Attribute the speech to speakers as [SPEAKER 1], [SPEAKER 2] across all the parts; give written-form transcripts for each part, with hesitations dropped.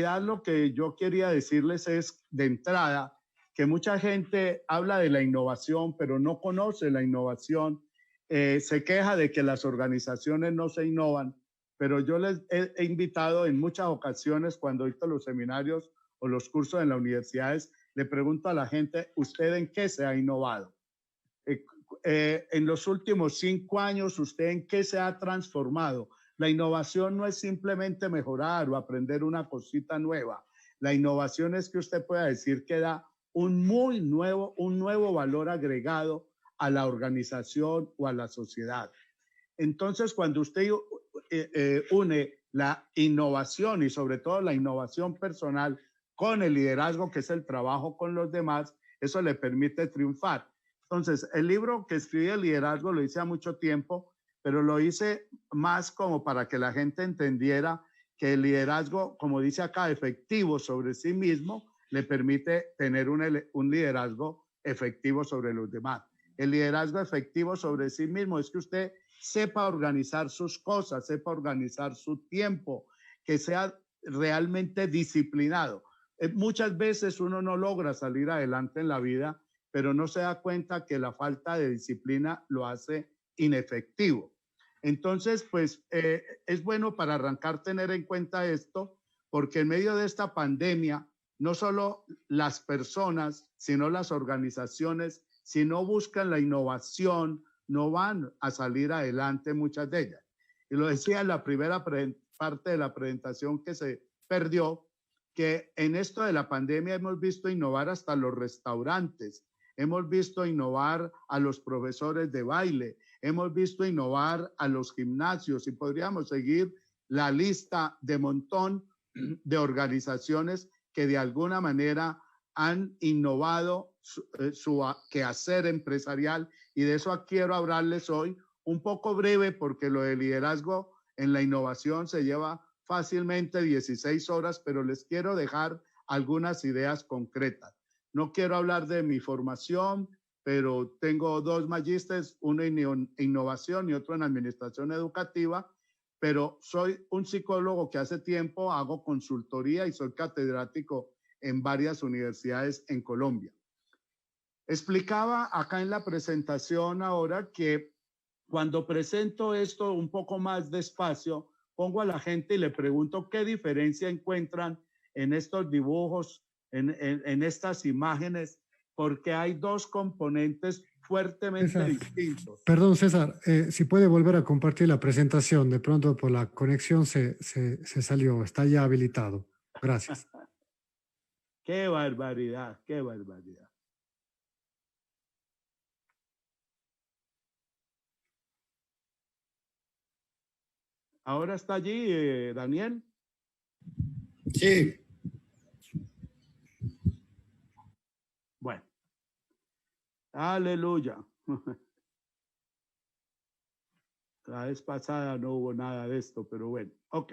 [SPEAKER 1] realidad lo que yo quería decirles es, de entrada, que mucha gente habla de la innovación, pero no conoce la innovación. Se queja de que las organizaciones no se innovan, pero yo les he invitado en muchas ocasiones, cuando he visto los seminarios o los cursos en las universidades, le pregunto a la gente, ¿usted en qué se ha innovado? En los últimos 5 años, ¿usted en qué se ha transformado? La innovación no es simplemente mejorar o aprender una cosita nueva. La innovación es que usted pueda decir que da un nuevo valor agregado a la organización o a la sociedad. Entonces, cuando usted une la innovación y sobre todo la innovación personal con el liderazgo, que es el trabajo con los demás, eso le permite triunfar. Entonces, el libro que escribí de liderazgo lo hice hace mucho tiempo, pero lo hice más como para que la gente entendiera que el liderazgo, como dice acá, efectivo sobre sí mismo, le permite tener un liderazgo efectivo sobre los demás. El liderazgo efectivo sobre sí mismo es que usted sepa organizar sus cosas, sepa organizar su tiempo, que sea realmente disciplinado. Muchas veces uno no logra salir adelante en la vida, pero no se da cuenta que la falta de disciplina lo hace inefectivo. Entonces, pues es bueno para arrancar tener en cuenta esto, porque en medio de esta pandemia, no solo las personas, sino las organizaciones, si no buscan la innovación, no van a salir adelante muchas de ellas. Y lo decía en la primera parte de la presentación que se perdió, que en esto de la pandemia hemos visto innovar hasta los restaurantes, hemos visto innovar a los profesores de baile, hemos visto innovar a los gimnasios y podríamos seguir la lista de montón de organizaciones que de alguna manera han innovado su quehacer empresarial, y de eso quiero hablarles hoy, un poco breve porque lo de liderazgo en la innovación se lleva fácilmente 16 horas, pero les quiero dejar algunas ideas concretas. No quiero hablar de mi formación, pero tengo 2 magísteres, uno en innovación y otro en administración educativa, pero soy un psicólogo que hace tiempo hago consultoría y soy catedrático en varias universidades en Colombia. Explicaba acá en la presentación ahora que cuando presento esto un poco más despacio, pongo a la gente y le pregunto qué diferencia encuentran en estos dibujos, en estas imágenes, porque hay 2 componentes fuertemente
[SPEAKER 2] César,
[SPEAKER 1] distintos.
[SPEAKER 2] perdón, César, si puede volver a compartir la presentación, de pronto por la conexión se salió, está ya habilitado. Gracias.
[SPEAKER 1] Qué barbaridad, qué barbaridad. ¿Ahora está allí, Daniel?
[SPEAKER 3] Sí.
[SPEAKER 1] Bueno. Aleluya. La vez pasada no hubo nada de esto, pero bueno, ok.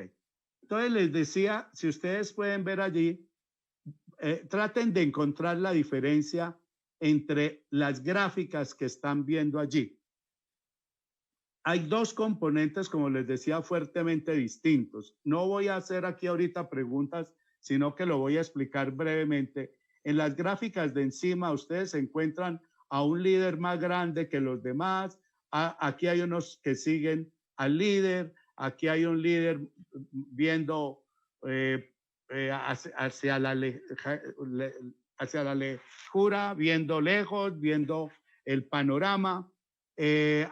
[SPEAKER 1] Entonces les decía, si ustedes pueden ver allí, traten de encontrar la diferencia entre las gráficas que están viendo allí. Hay 2 componentes, como les decía, fuertemente distintos. No voy a hacer aquí ahorita preguntas, sino que lo voy a explicar brevemente. En las gráficas de encima, ustedes encuentran a un líder más grande que los demás. Aquí hay unos que siguen al líder. Aquí hay un líder viendo hacia la lejura, viendo lejos, viendo el panorama.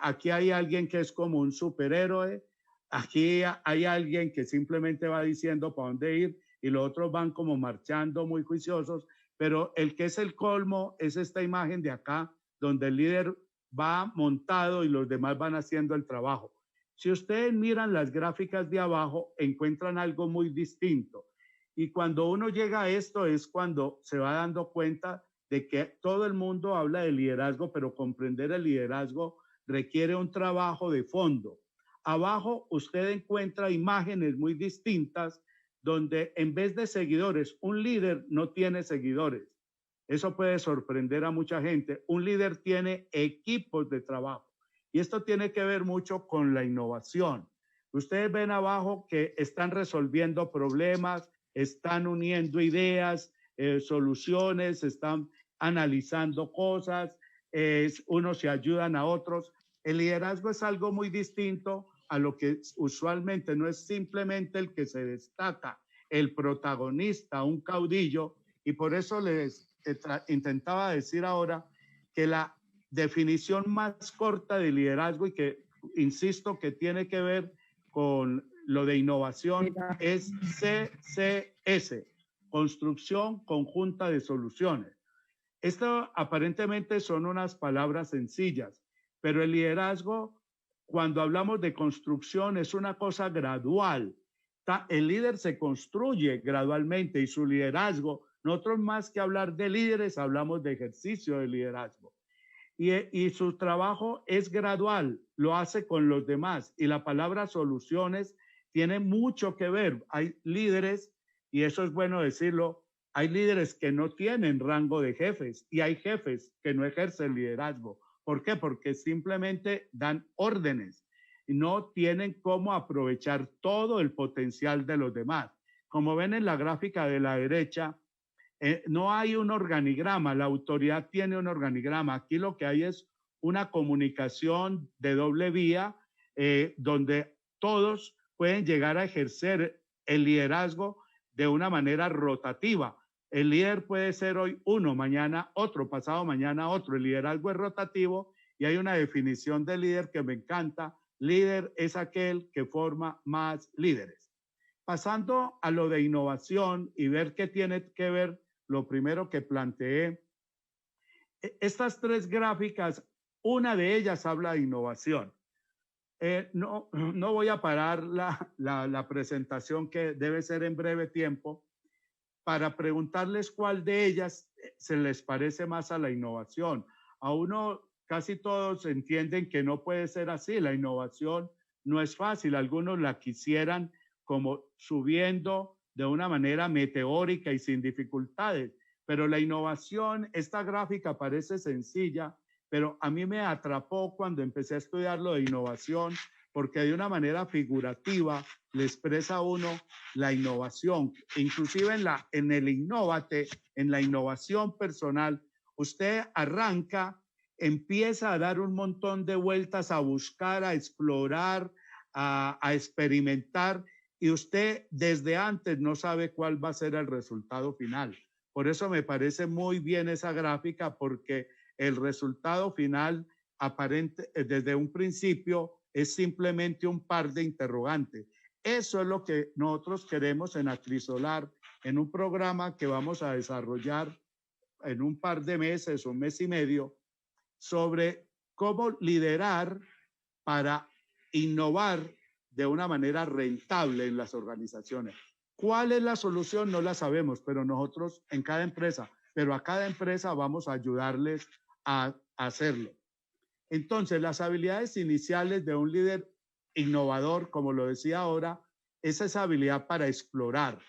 [SPEAKER 1] Aquí hay alguien que es como un superhéroe. Aquí hay alguien que simplemente va diciendo para dónde ir y los otros van como marchando muy juiciosos. Pero el que es el colmo es esta imagen de acá, donde el líder va montado y los demás van haciendo el trabajo. Si ustedes miran las gráficas de abajo, encuentran algo muy distinto. Y cuando uno llega a esto es cuando se va dando cuenta de que todo el mundo habla de liderazgo, pero comprender el liderazgo requiere un trabajo de fondo. Abajo usted encuentra imágenes muy distintas donde en vez de seguidores, un líder no tiene seguidores. Eso puede sorprender a mucha gente. Un líder tiene equipos de trabajo. Y esto tiene que ver mucho con la innovación. Ustedes ven abajo que están resolviendo problemas, están uniendo ideas, soluciones, están analizando cosas, unos se ayudan a otros. El liderazgo es algo muy distinto a lo que usualmente no es simplemente el que se destaca, el protagonista, un caudillo, y por eso les intentaba decir ahora que la definición más corta de liderazgo y que insisto que tiene que ver con lo de innovación es CCS, Construcción Conjunta de Soluciones. Esto aparentemente son unas palabras sencillas, pero el liderazgo, cuando hablamos de construcción, es una cosa gradual. El líder se construye gradualmente y su liderazgo, nosotros más que hablar de líderes, hablamos de ejercicio de liderazgo. Y su trabajo es gradual, lo hace con los demás. Y la palabra soluciones tiene mucho que ver. Hay líderes, y eso es bueno decirlo, hay líderes que no tienen rango de jefes y hay jefes que no ejercen liderazgo. ¿Por qué? Porque simplemente dan órdenes y no tienen cómo aprovechar todo el potencial de los demás. Como ven en la gráfica de la derecha, no hay un organigrama, la autoridad tiene un organigrama. Aquí lo que hay es una comunicación de doble vía donde todos pueden llegar a ejercer el liderazgo de una manera rotativa. El líder puede ser hoy uno, mañana otro, pasado mañana otro. El liderazgo es rotativo y hay una definición de líder que me encanta. Líder es aquel que forma más líderes. Pasando a lo de innovación y ver qué tiene que ver lo primero que planteé, estas tres gráficas, una de ellas habla de innovación. No voy a parar la presentación, que debe ser en breve tiempo, para preguntarles cuál de ellas se les parece más a la innovación. A uno, casi todos entienden que no puede ser así. La innovación no es fácil. Algunos la quisieran como subiendo de una manera meteórica y sin dificultades. Pero la innovación, esta gráfica parece sencilla, pero a mí me atrapó cuando empecé a estudiar lo de innovación, porque de una manera figurativa le expresa a uno la innovación. Inclusive en el Innóvate, en la innovación personal, usted arranca, empieza a dar un montón de vueltas, a buscar, a explorar, a experimentar, y usted desde antes no sabe cuál va a ser el resultado final. Por eso me parece muy bien esa gráfica, porque el resultado final aparente desde un principio es simplemente un par de interrogantes. Eso es lo que nosotros queremos en Acrisolar, en un programa que vamos a desarrollar en un par de meses, un mes y medio, sobre cómo liderar para innovar de una manera rentable en las organizaciones. ¿Cuál es la solución? No la sabemos, pero nosotros en cada empresa, pero a cada empresa vamos a ayudarles a hacerlo. Entonces, las habilidades iniciales de un líder innovador, como lo decía ahora, es esa habilidad para explorar,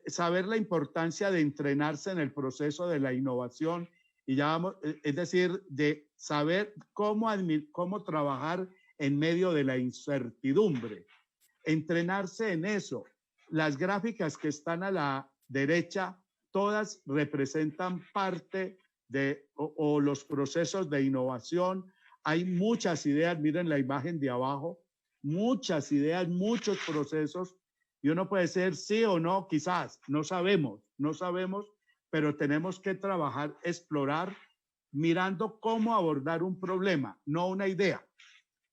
[SPEAKER 1] saber la importancia de entrenarse en el proceso de la innovación, y ya vamos, es decir, de saber cómo trabajar en medio de la incertidumbre, entrenarse en eso. Las gráficas que están a la derecha, todas representan parte de o los procesos de innovación. Hay muchas ideas, miren la imagen de abajo, muchas ideas, muchos procesos, y uno puede ser sí o no, quizás, no sabemos, pero tenemos que trabajar, explorar, mirando cómo abordar un problema, no una idea.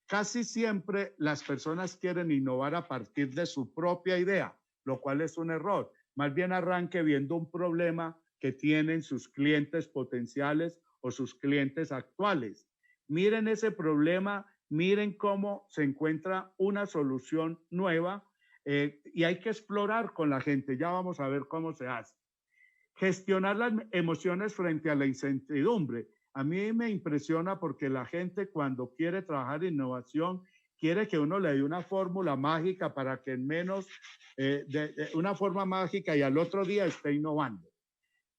[SPEAKER 1] Casi siempre las personas quieren innovar a partir de su propia idea, lo cual es un error. Más bien arranque viendo un problema que tienen sus clientes potenciales o sus clientes actuales. Miren ese problema, miren cómo se encuentra una solución nueva, y hay que explorar con la gente. Ya vamos a ver cómo se hace. Gestionar las emociones frente a la incertidumbre. A mí me impresiona porque la gente, cuando quiere trabajar en innovación, quiere que uno le dé una fórmula mágica para que en menos, una forma mágica, y al otro día esté innovando.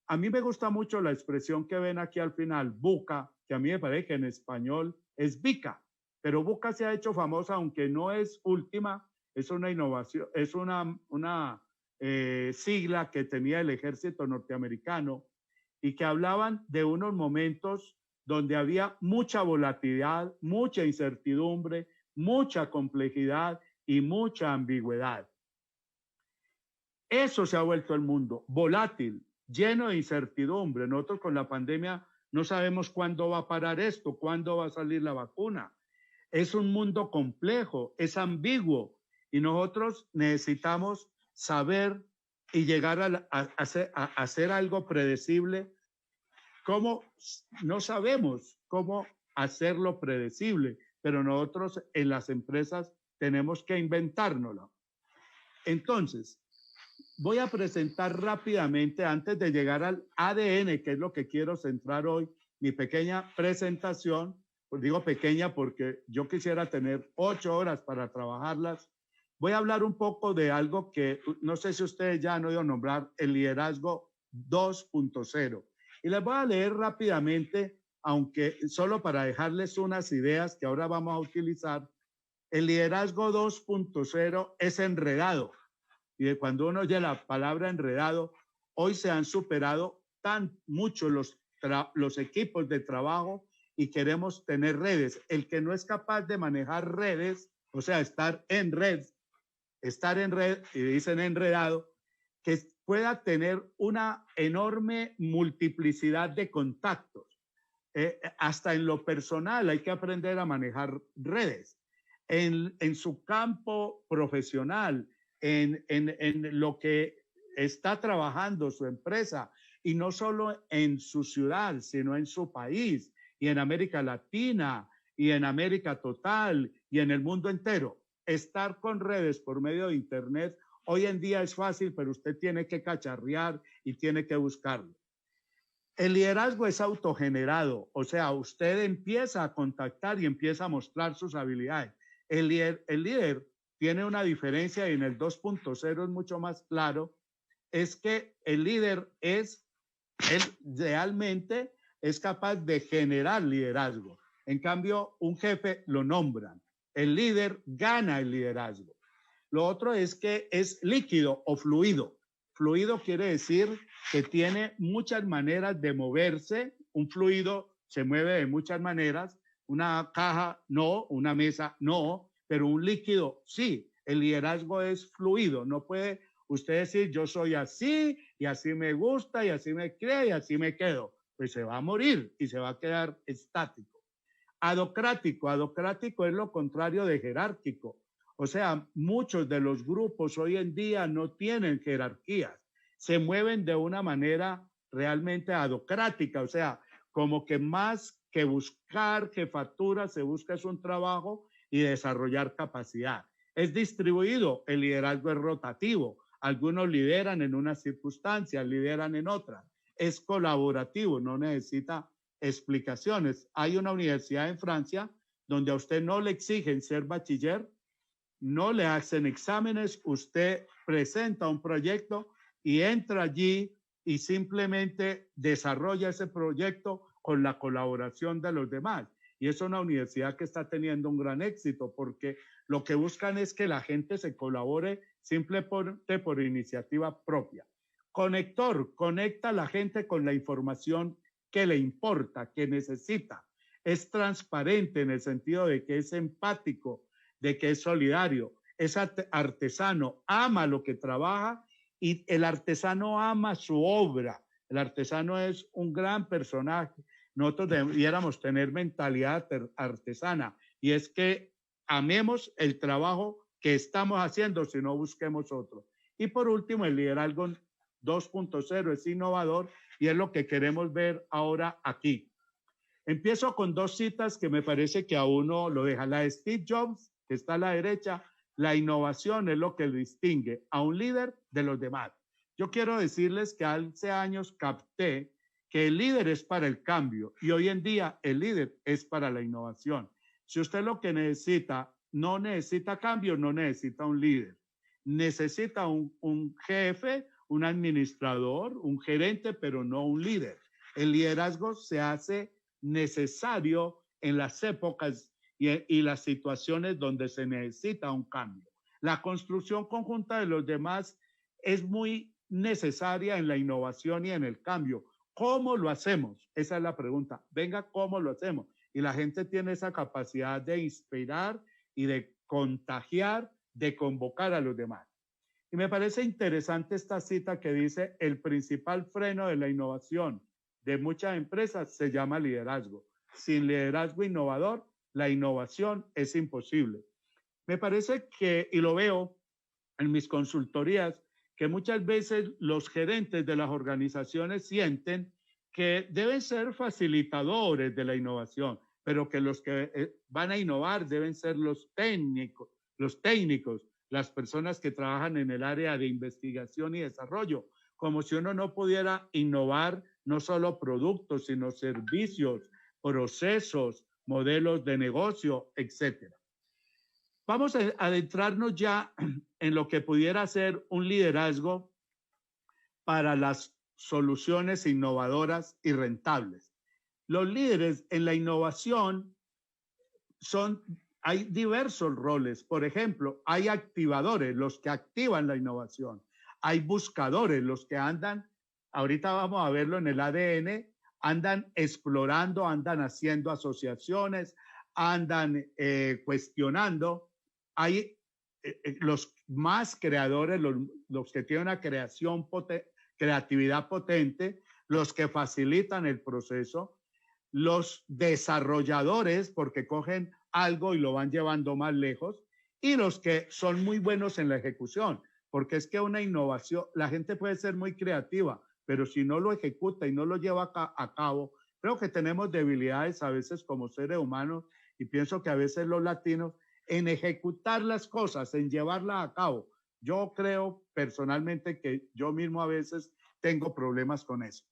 [SPEAKER 1] A mí me gusta mucho la expresión que ven aquí al final, VUCA, que a mí me parece que en español es VICA, pero VUCA se ha hecho famosa, aunque no es última, Es una innovación, es una sigla que tenía el ejército norteamericano y que hablaban de unos momentos donde había mucha volatilidad, mucha incertidumbre, mucha complejidad y mucha ambigüedad. Eso se ha vuelto el mundo, volátil, lleno de incertidumbre. Nosotros con la pandemia no sabemos cuándo va a parar esto, cuándo va a salir la vacuna. Es un mundo complejo, es ambiguo y nosotros necesitamos saber y llegar a hacer algo predecible. ¿Cómo? No sabemos cómo hacerlo predecible, pero nosotros en las empresas tenemos que inventárnoslo. Entonces, voy a presentar rápidamente, antes de llegar al ADN, que es lo que quiero centrar hoy, mi pequeña presentación. Pues digo pequeña porque yo quisiera tener 8 horas para trabajarlas. Voy a hablar un poco de algo que no sé si ustedes ya han oído nombrar, el liderazgo 2.0. Y les voy a leer rápidamente, aunque solo para dejarles unas ideas que ahora vamos a utilizar. El liderazgo 2.0 es enredado. Y cuando uno oye la palabra enredado, hoy se han superado tan mucho los equipos de trabajo y queremos tener redes. El que no es capaz de manejar redes, o sea, estar en red, y dicen enredado, que pueda tener una enorme multiplicidad de contactos. Hasta en lo personal hay que aprender a manejar redes. En su campo profesional, en lo que está trabajando su empresa, y no solo en su ciudad, sino en su país, y en América Latina, y en América total, y en el mundo entero. Estar con redes por medio de Internet hoy en día es fácil, pero usted tiene que cacharrear y tiene que buscarlo. El liderazgo es autogenerado, o sea, usted empieza a contactar y empieza a mostrar sus habilidades. El líder tiene una diferencia y en el 2.0 es mucho más claro, es que el líder él realmente es capaz de generar liderazgo. En cambio, un jefe lo nombran. El líder gana el liderazgo. Lo otro es que es líquido o fluido. Fluido quiere decir que tiene muchas maneras de moverse. Un fluido se mueve de muchas maneras. Una caja no, una mesa no, pero un líquido sí. El liderazgo es fluido. No puede usted decir yo soy así y así me gusta y así me cree y así me quedo. Pues se va a morir y se va a quedar estático. Adocrático es lo contrario de jerárquico. O sea, muchos de los grupos hoy en día no tienen jerarquías, se mueven de una manera realmente adocrática, o sea, como que más que buscar jefatura, se busca es un trabajo y desarrollar capacidad. Es distribuido, el liderazgo es rotativo, algunos lideran en unas circunstancias, lideran en otras. Es colaborativo, no necesita explicaciones. Hay una universidad en Francia donde a usted no le exigen ser bachiller, no le hacen exámenes, usted presenta un proyecto y entra allí y simplemente desarrolla ese proyecto con la colaboración de los demás. Y es una universidad que está teniendo un gran éxito porque lo que buscan es que la gente se colabore simplemente por iniciativa propia. Conector, conecta a la gente con la información que le importa, que necesita. Es transparente en el sentido de que es empático, de que es solidario, es artesano, ama lo que trabaja y el artesano ama su obra. El artesano es un gran personaje. Nosotros debiéramos tener mentalidad artesana y es que amemos el trabajo que estamos haciendo, si no busquemos otro. Y por último, el liderazgo 2.0 es innovador y es lo que queremos ver ahora aquí. Empiezo con 2 citas que me parece que a uno lo deja. La de Steve Jobs, que está a la derecha, la innovación es lo que distingue a un líder de los demás. Yo quiero decirles que hace años capté que el líder es para el cambio y hoy en día el líder es para la innovación. Si usted lo que necesita, no necesita cambio, no necesita un líder. Necesita un jefe, un administrador, un gerente, pero no un líder. El liderazgo se hace necesario en las épocas y las situaciones donde se necesita un cambio. La construcción conjunta de los demás es muy necesaria en la innovación y en el cambio. ¿Cómo lo hacemos? Esa es la pregunta. Venga, ¿cómo lo hacemos? Y la gente tiene esa capacidad de inspirar y de contagiar, de convocar a los demás. Y me parece interesante esta cita que dice, el principal freno de la innovación de muchas empresas se llama liderazgo. Sin liderazgo innovador, la innovación es imposible. Me parece que, y lo veo en mis consultorías, que muchas veces los gerentes de las organizaciones sienten que deben ser facilitadores de la innovación, pero que los que van a innovar deben ser los técnicos, las personas que trabajan en el área de investigación y desarrollo, como si uno no pudiera innovar no solo productos, sino servicios, procesos, modelos de negocio, etcétera. Vamos a adentrarnos ya en lo que pudiera ser un liderazgo para las soluciones innovadoras y rentables. Los líderes en la innovación hay diversos roles. Por ejemplo, hay activadores, los que activan la innovación. Hay buscadores, los que andan, ahorita vamos a verlo en el ADN, andan explorando, andan haciendo asociaciones, andan cuestionando. Hay los más creadores, los que tienen una creatividad potente, los que facilitan el proceso, los desarrolladores, porque cogen algo y lo van llevando más lejos, y los que son muy buenos en la ejecución, porque es que una innovación, la gente puede ser muy creativa, pero si no lo ejecuta y no lo lleva a cabo, creo que tenemos debilidades a veces como seres humanos, y pienso que a veces los latinos, en ejecutar las cosas, en llevarlas a cabo, yo creo personalmente que yo mismo a veces tengo problemas con eso.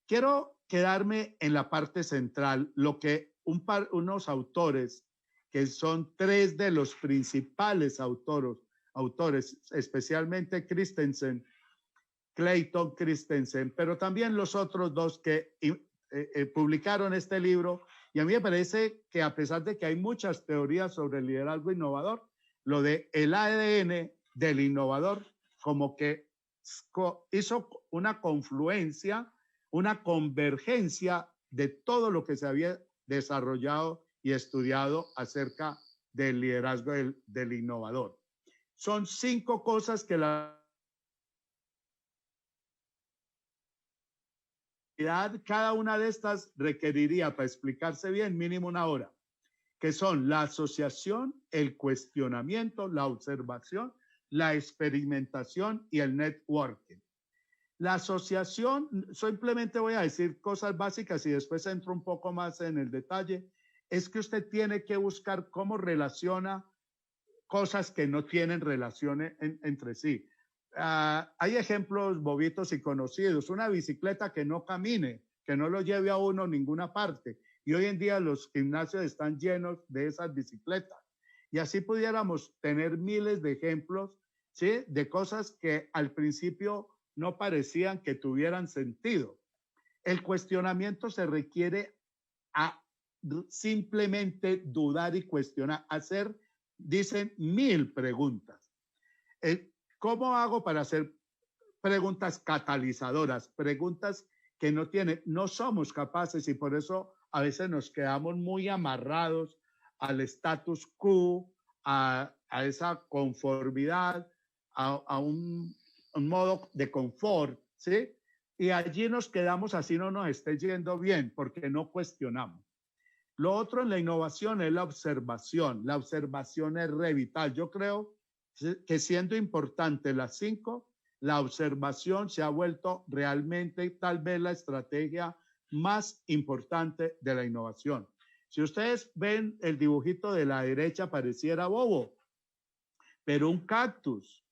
[SPEAKER 1] Quiero quedarme en la parte central, lo que unos autores, que son tres de los principales autores, especialmente Christensen, Clayton Christensen, pero también los otros dos que publicaron este libro. Y a mí me parece que a pesar de que hay muchas teorías sobre el liderazgo innovador, lo de el ADN del innovador como que hizo una confluencia, una convergencia de todo lo que se había desarrollado y estudiado acerca del liderazgo del innovador. Son 5 cosas que cada una de estas requeriría, para explicarse bien, mínimo 1 hora, que son la asociación, el cuestionamiento, la observación, la experimentación y el networking. La asociación, simplemente voy a decir cosas básicas y después entro un poco más en el detalle, es que usted tiene que buscar cómo relaciona cosas que no tienen relación entre sí. Hay ejemplos bobitos y conocidos, una bicicleta que no camine, que no lo lleve a uno a ninguna parte. Y hoy en día los gimnasios están llenos de esas bicicletas. Y así pudiéramos tener miles de ejemplos, ¿sí?, de cosas que al principio no parecían que tuvieran sentido. El cuestionamiento se requiere a simplemente dudar y cuestionar, hacer, dicen, 1000 preguntas. ¿Cómo hago para hacer preguntas catalizadoras, preguntas que no somos capaces, y por eso a veces nos quedamos muy amarrados al status quo, a esa conformidad, a un modo de confort, ¿sí? Y allí nos quedamos así no nos esté yendo bien, porque no cuestionamos. Lo otro en la innovación es la observación. La observación es re vital. Yo creo que siendo importante las 5, la observación se ha vuelto realmente tal vez la estrategia más importante de la innovación. Si ustedes ven el dibujito de la derecha, pareciera bobo, pero un cactus,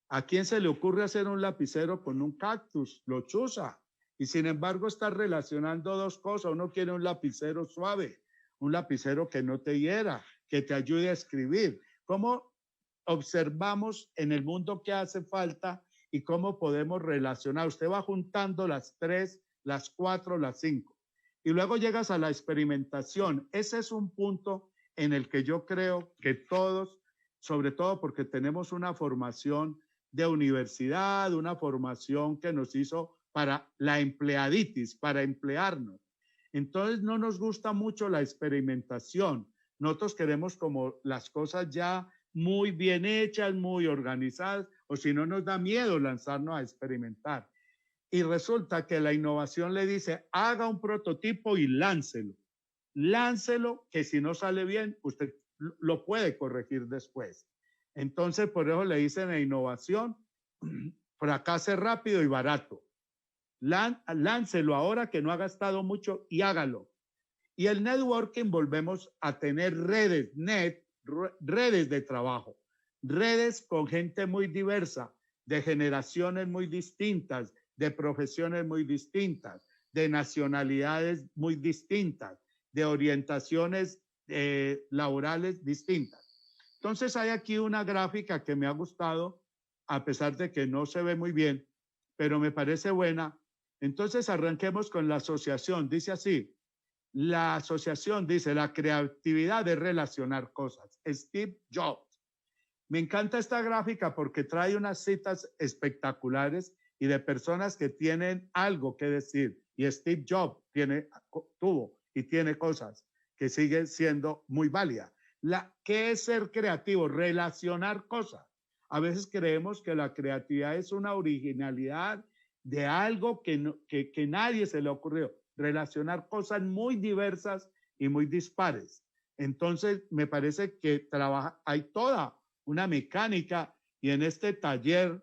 [SPEAKER 1] ¿a quién se le ocurre hacer un lapicero con un cactus? Lo chuza. Y sin embargo está relacionando 2 cosas. Uno quiere un lapicero suave, un lapicero que no te hiera, que te ayude a escribir. ¿Cómo observamos en el mundo qué hace falta y cómo podemos relacionar? Usted va juntando las 3, las 4, las 5. Y luego llegas a la experimentación. Ese es un punto en el que yo creo que todos sobre todo porque tenemos una formación de universidad, una formación que nos hizo para la empleaditis, para emplearnos. Entonces no nos gusta mucho la experimentación. Nosotros queremos como las cosas ya muy bien hechas, muy organizadas, o si no nos da miedo lanzarnos a experimentar. Y resulta que la innovación le dice, haga un prototipo y láncelo. Láncelo, que si no sale bien, usted lo puede corregir después. Entonces, por eso le dicen a innovación, fracase rápido y barato. Láncelo ahora que no ha gastado mucho y hágalo. Y el networking volvemos a tener redes, redes de trabajo, redes con gente muy diversa, de generaciones muy distintas, de profesiones muy distintas, de nacionalidades muy distintas, de orientaciones laborales distintas. Entonces hay aquí una gráfica que me ha gustado, a pesar de que no se ve muy bien, pero me parece buena. Entonces arranquemos con la asociación. Dice así, la asociación dice, la creatividad de relacionar cosas. Steve Jobs. Me encanta esta gráfica porque trae unas citas espectaculares y de personas que tienen algo que decir. Y Steve Jobs tuvo y tiene cosas que siguen siendo muy válidas. ¿Qué es ser creativo? Relacionar cosas. A veces creemos que la creatividad es una originalidad de algo que nadie se le ocurrió. Relacionar cosas muy diversas y muy dispares. Entonces, me parece que hay toda una mecánica y en este taller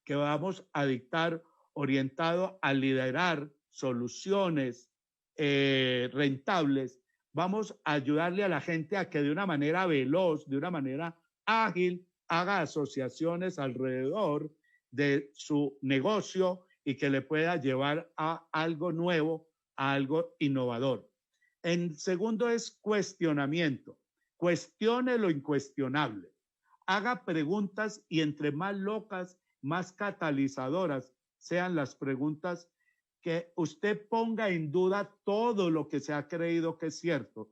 [SPEAKER 1] que vamos a dictar orientado a liderar soluciones rentables, vamos a ayudarle a la gente a que de una manera veloz, de una manera ágil, haga asociaciones alrededor de su negocio y que le pueda llevar a algo nuevo, a algo innovador. En segundo es cuestionamiento. Cuestione lo incuestionable. Haga preguntas y entre más locas, más catalizadoras sean las preguntas, que usted ponga en duda todo lo que se ha creído que es cierto.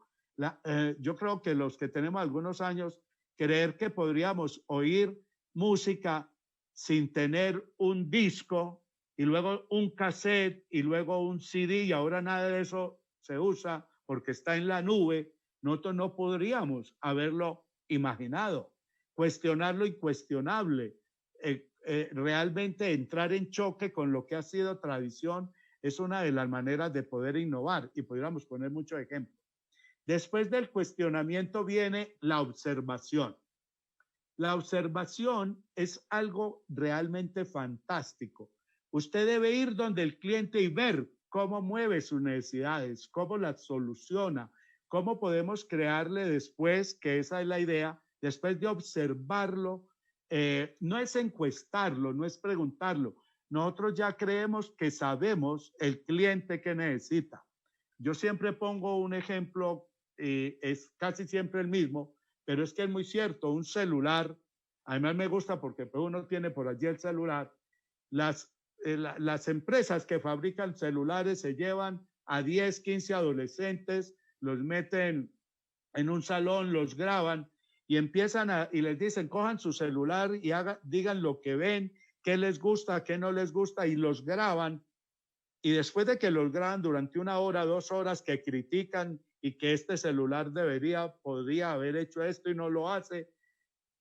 [SPEAKER 1] Yo creo que los que tenemos algunos años, creer que podríamos oír música sin tener un disco y luego un cassette y luego un CD y ahora nada de eso se usa porque está en la nube, nosotros no podríamos haberlo imaginado. Cuestionar lo incuestionable, realmente entrar en choque con lo que ha sido tradición es una de las maneras de poder innovar y podríamos poner muchos ejemplos. Después del cuestionamiento viene la observación. La observación es algo realmente fantástico. Usted debe ir donde el cliente y ver cómo mueve sus necesidades, cómo las soluciona, cómo podemos crearle después, que esa es la idea, después de observarlo, no es encuestarlo, no es preguntarlo. Nosotros ya creemos que sabemos el cliente que necesita. Yo siempre pongo un ejemplo, es casi siempre el mismo, pero es que es muy cierto, un celular, además me gusta porque uno tiene por allí el celular, las empresas que fabrican celulares se llevan a 10, 15 adolescentes, los meten en un salón, los graban y y les dicen, cojan su celular y digan lo que ven, qué les gusta, qué no les gusta y los graban. Y después de que los graban durante 1 hora, 2 horas, que critican y que este celular podría haber hecho esto y no lo hace,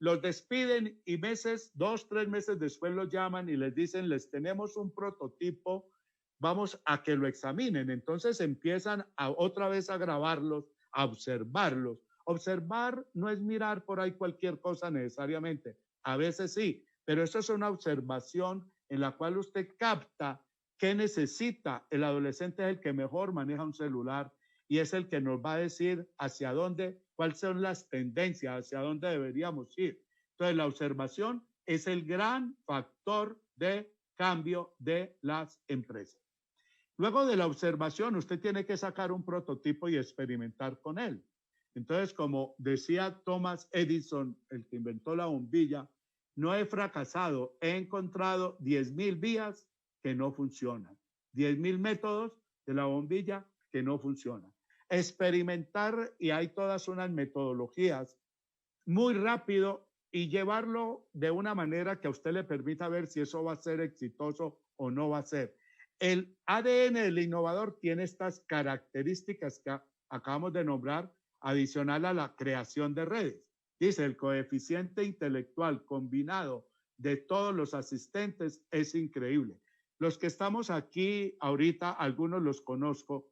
[SPEAKER 1] los despiden y 2, 3 meses después los llaman y les dicen, les tenemos un prototipo, vamos a que lo examinen. Entonces empiezan otra vez a grabarlos, a observarlos. Observar no es mirar por ahí cualquier cosa necesariamente, a veces sí, pero eso es una observación en la cual usted capta qué necesita. El adolescente es el que mejor maneja un celular y es el que nos va a decir hacia dónde, cuáles son las tendencias, hacia dónde deberíamos ir. Entonces, la observación es el gran factor de cambio de las empresas. Luego de la observación, usted tiene que sacar un prototipo y experimentar con él. Entonces, como decía Thomas Edison, el que inventó la bombilla, no he fracasado, he encontrado 10,000 vías que no funcionan, 10,000 métodos de la bombilla que no funcionan. Experimentar, y hay todas unas metodologías, muy rápido y llevarlo de una manera que a usted le permita ver si eso va a ser exitoso o no va a ser. El ADN del innovador tiene estas características que acabamos de nombrar, adicional a la creación de redes. Dice, el coeficiente intelectual combinado de todos los asistentes es increíble. Los que estamos aquí ahorita, algunos los conozco,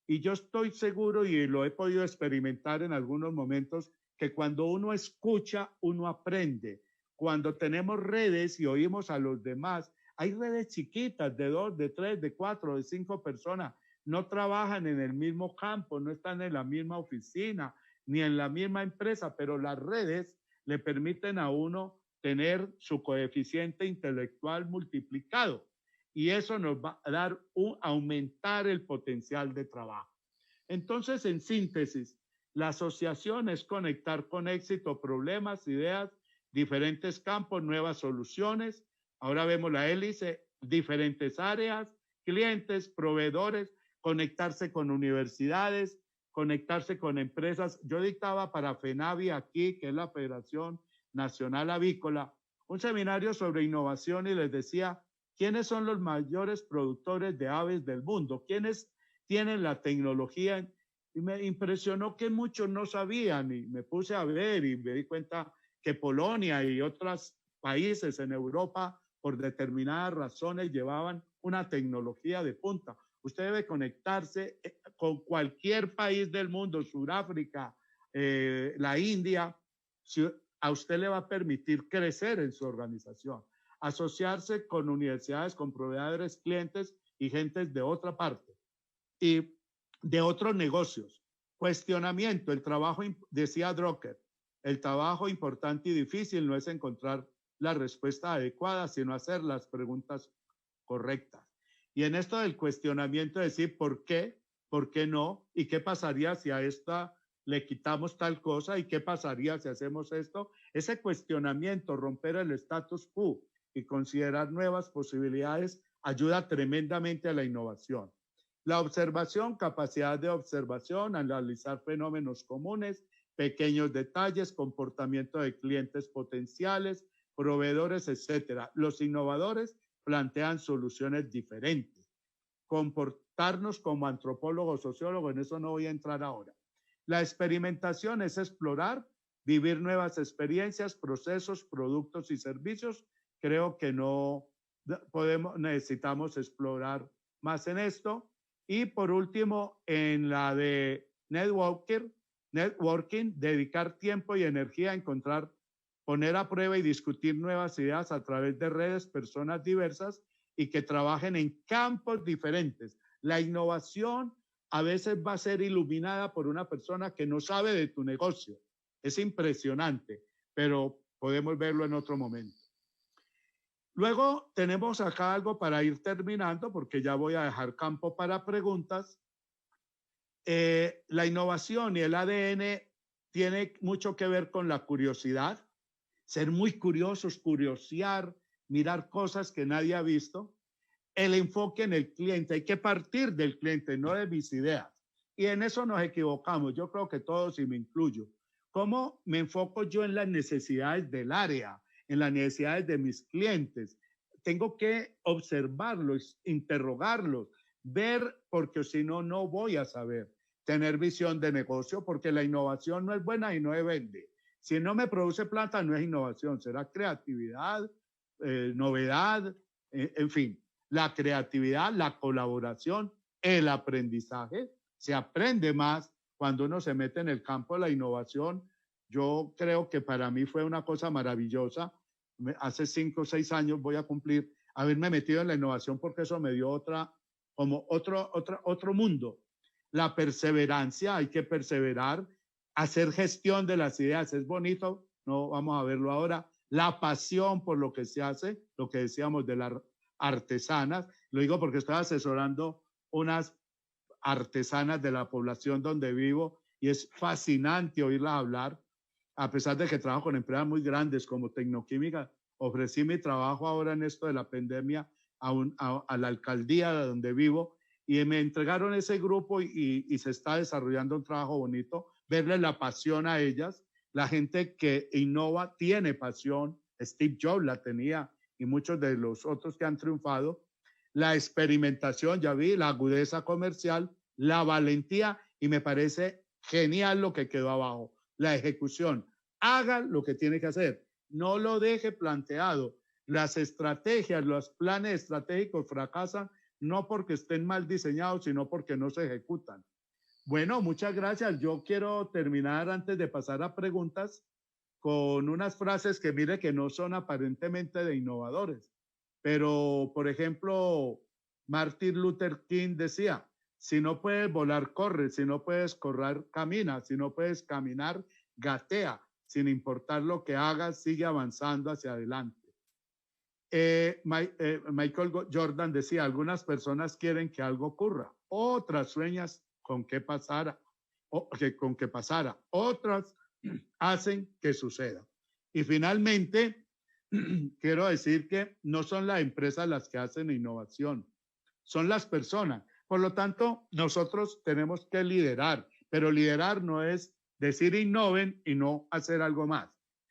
[SPEAKER 1] y yo estoy seguro y lo he podido experimentar en algunos momentos, que cuando uno escucha, uno aprende. Cuando tenemos redes y oímos a los demás, hay redes chiquitas de 2, de 3, de 4, de 5 personas. No trabajan en el mismo campo, no están en la misma oficina, ni en la misma empresa, pero las redes le permiten a uno tener su coeficiente intelectual multiplicado. Y eso nos va a dar aumentar el potencial de trabajo. Entonces, en síntesis, la asociación es conectar con éxito problemas, ideas, diferentes campos, nuevas soluciones. Ahora vemos la hélice, diferentes áreas, clientes, proveedores, conectarse con universidades, conectarse con empresas. Yo dictaba para FENAVI aquí, que es la Federación Nacional Avícola, un seminario sobre innovación y les decía, ¿quiénes son los mayores productores de aves del mundo? ¿Quiénes tienen la tecnología? Y me impresionó que muchos no sabían y me puse a ver y me di cuenta que Polonia y otros países en Europa por determinadas razones llevaban una tecnología de punta. Usted debe conectarse con cualquier país del mundo, Sudáfrica, la India, si a usted le va a permitir crecer en su organización, asociarse con universidades, con proveedores, clientes y gentes de otra parte y de otros negocios. Cuestionamiento, el trabajo, decía Drucker, el trabajo importante y difícil no es encontrar la respuesta adecuada, sino hacer las preguntas correctas. Y en esto del cuestionamiento, decir por qué no, y qué pasaría si a esta le quitamos tal cosa, y qué pasaría si hacemos esto. Ese cuestionamiento, romper el status quo y considerar nuevas posibilidades, ayuda tremendamente a la innovación. La observación, capacidad de observación, analizar fenómenos comunes, pequeños detalles, comportamiento de clientes potenciales, proveedores, etcétera. Los innovadores plantean soluciones diferentes. Comportarnos como antropólogos, sociólogos, en eso no voy a entrar ahora. La experimentación es explorar, vivir nuevas experiencias, procesos, productos y servicios. Creo que no podemos, necesitamos explorar más en esto. Y por último, en la de networking, dedicar tiempo y energía a encontrar, poner a prueba y discutir nuevas ideas a través de redes, personas diversas y que trabajen en campos diferentes. La innovación a veces va a ser iluminada por una persona que no sabe de tu negocio. Es impresionante, pero podemos verlo en otro momento. Luego tenemos acá algo para ir terminando, porque ya voy a dejar campo para preguntas. La innovación y el ADN tiene mucho que ver con la curiosidad, ser muy curiosos, curiosear, mirar cosas que nadie ha visto. El enfoque en el cliente, hay que partir del cliente, no de mis ideas. Y en eso nos equivocamos, yo creo que todos y me incluyo. ¿Cómo me enfoco yo en las necesidades del área, en las necesidades de mis clientes? Tengo que observarlos, interrogarlos, ver, porque si no, no voy a saber. Tener visión de negocio, porque la innovación no es buena y no se vende. Si no me produce plata, no es innovación, será creatividad, novedad, en fin. La creatividad, la colaboración, el aprendizaje. Se aprende más cuando uno se mete en el campo de la innovación. Yo creo que para mí fue una cosa maravillosa. Hace 5 o 6 años voy a cumplir haberme metido en la innovación, porque eso me dio otro mundo. La perseverancia, hay que perseverar, hacer gestión de las ideas, es bonito, no vamos a verlo ahora. La pasión por lo que se hace, lo que decíamos de la artesanas, lo digo porque estoy asesorando unas artesanas de la población donde vivo y es fascinante oírlas hablar, a pesar de que trabajo con empresas muy grandes como Tecnoquímica. Ofrecí mi trabajo ahora en esto de la pandemia a la alcaldía de donde vivo y me entregaron ese grupo y se está desarrollando un trabajo bonito, verles la pasión a ellas, La gente que innova tiene pasión. Steve Jobs la tenía y muchos de los otros que han triunfado. La experimentación, ya vi, la agudeza comercial, la valentía, y me parece genial lo que quedó abajo, la ejecución. Haga lo que tiene que hacer, no lo deje planteado. Las estrategias, los planes estratégicos fracasan no porque estén mal diseñados, sino porque no se ejecutan. Bueno, muchas gracias. Yo quiero terminar antes de pasar a preguntas con unas frases que mire que no son aparentemente de innovadores, pero por ejemplo, Martin Luther King decía, si no puedes volar, corre, si no puedes correr, camina, si no puedes caminar, gatea, sin importar lo que hagas, sigue avanzando hacia adelante. Michael Jordan decía, algunas personas quieren que algo ocurra, otras sueñas con que pasara, otras hacen que suceda. Y finalmente, quiero decir que no son las empresas las que hacen innovación, son las personas. Por lo tanto, nosotros tenemos que liderar, pero liderar no es decir innoven y no hacer algo más.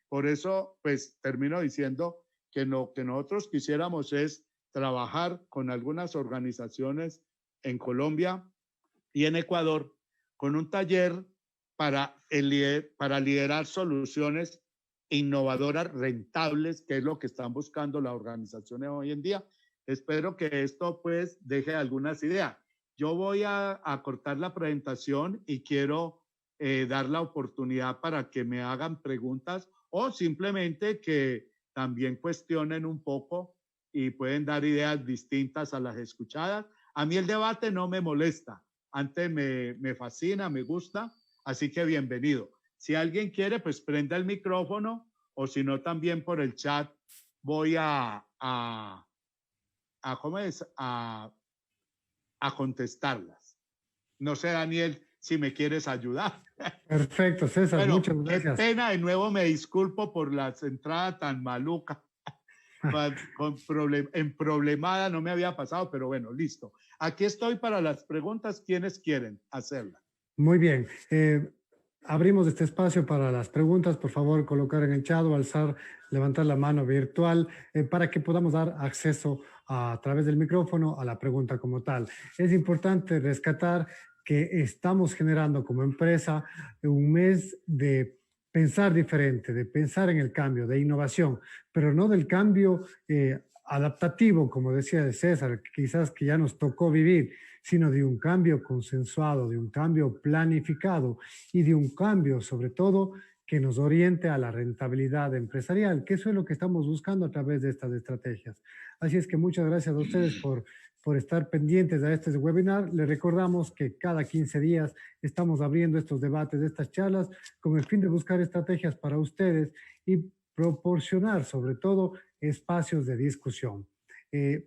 [SPEAKER 1] Por eso, pues termino diciendo que lo que nosotros quisiéramos es trabajar con algunas organizaciones en Colombia y en Ecuador con un taller para liderar soluciones innovadoras, rentables, que es lo que están buscando las organizaciones hoy en día. Espero que esto pues deje algunas ideas. Yo voy a cortar la presentación y quiero dar la oportunidad para que me hagan preguntas o simplemente que también cuestionen un poco y pueden dar ideas distintas a las escuchadas. A mí el debate no me molesta, antes me fascina, me gusta, así que bienvenido. Si alguien quiere, pues prenda el micrófono o si no, también por el chat voy ¿cómo es? A contestarlas. No sé, Daniel, si me quieres ayudar.
[SPEAKER 2] Perfecto, César,
[SPEAKER 1] Bueno,
[SPEAKER 2] muchas gracias.
[SPEAKER 1] qué pena, de nuevo me disculpo por la entrada tan maluca. En problemada no me había pasado, pero bueno, listo. Aquí estoy para las preguntas. ¿Quiénes quieren hacerlas?
[SPEAKER 2] Muy bien. Abrimos este espacio para las preguntas. Por favor, colocar en el chat o alzar, levantar la mano virtual para que podamos dar acceso a través del micrófono a la pregunta como tal. Es importante rescatar que estamos generando como empresa un mes de pensar diferente, de pensar en el cambio, de innovación, pero no del cambio adaptativo, como decía César, quizás que ya nos tocó vivir, sino de un cambio consensuado, de un cambio planificado y de un cambio, sobre todo, que nos oriente a la rentabilidad empresarial, que eso es lo que estamos buscando a través de estas estrategias. Así es que muchas gracias a ustedes por estar pendientes a este webinar. Les recordamos que cada 15 días estamos abriendo estos debates, estas charlas, con el fin de buscar estrategias para ustedes y proporcionar, sobre todo, espacios de discusión.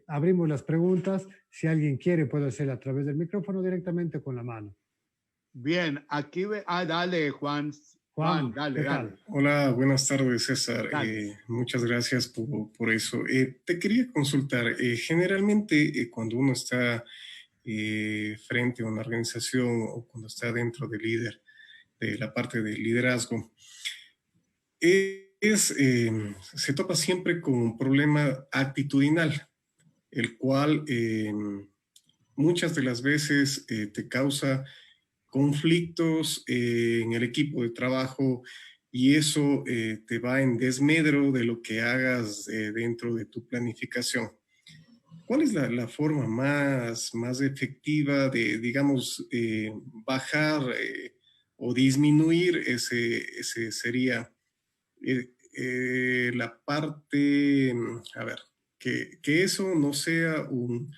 [SPEAKER 2] Abrimos las preguntas. Si alguien quiere, puede hacerlo a través del micrófono directamente con la mano.
[SPEAKER 1] Bien, aquí dale, Juan. Juan, dale, dale.
[SPEAKER 3] Hola, buenas tardes, César. Muchas gracias por eso. Te quería consultar, generalmente cuando uno está frente a una organización o cuando está dentro de la parte de liderazgo, se topa siempre con un problema actitudinal, el cual muchas de las veces te causa conflictos en el equipo de trabajo y eso te va en desmedro de lo que hagas dentro de tu planificación. ¿Cuál es la forma más efectiva de, digamos, bajar o disminuir ese sería la parte, a ver, que eso no sea un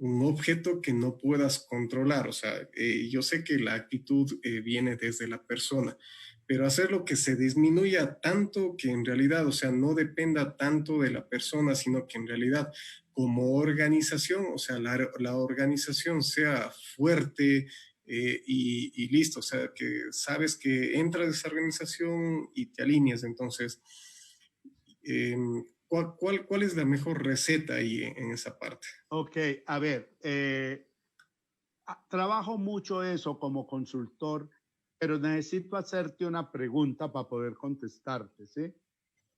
[SPEAKER 3] objeto que no puedas controlar? O sea, yo sé que la actitud viene desde la persona, pero hacerlo que se disminuya tanto que en realidad, o sea, no dependa tanto de la persona, sino que en realidad como organización, o sea, la organización sea fuerte y listo, o sea, que sabes que entras a esa organización y te alineas. Entonces, ¿cuál es la mejor receta ahí en esa parte?
[SPEAKER 1] Ok, a ver, trabajo mucho eso como consultor pero necesito hacerte una pregunta para poder contestarte, ¿sí?